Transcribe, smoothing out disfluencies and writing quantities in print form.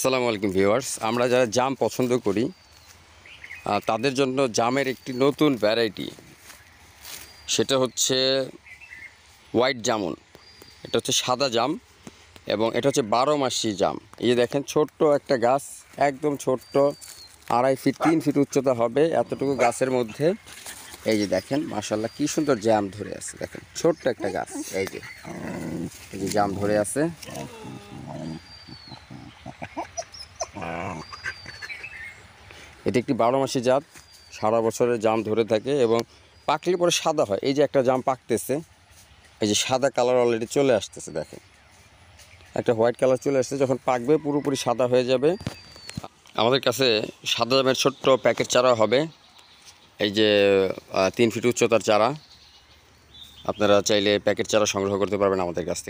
আসসালামু আলাইকুম ভিউয়ার্স, আমরা যারা জাম পছন্দ করি তাদের জন্য জামের একটি নতুন ভ্যারাইটি, সেটা হচ্ছে হোয়াইট জামুন। এটা হচ্ছে সাদা জাম এবং এটা হচ্ছে 12 মাসি জাম। এই যে দেখেন, ছোট্ট একটা গাছ, একদম ছোট্ট, 2.5 ফিট 3 ফিট উচ্চতা হবে এতটুকু গাছের মধ্যে। এই যে দেখেন, মাশাআল্লাহ কি সুন্দর জাম ধরে আছে। দেখেন ছোট্ট একটা গাছ, এই যে জাম ধরে আছে। এটি একটি 12 মাসি জাত, সারা বছরের জাম ধরে থাকে এবং পাকলে পরে সাদা হয়। এই যে একটা জাম পাকতেছে, এই যে সাদা কালার অলরেডি চলে আসতেছে। দেখেন একটা হোয়াইট কালার চলে আসছে, যখন পাকবে পুরোপুরি সাদা হয়ে যাবে। আমাদের কাছে সাদা জামের ছোট্ট প্যাকেট চারা হবে, এই যে 3 ফিট উচ্চতার চারা। আপনারা চাইলে প্যাকেট চারা সংগ্রহ করতে পারবেন আমাদের কাছ থেকে।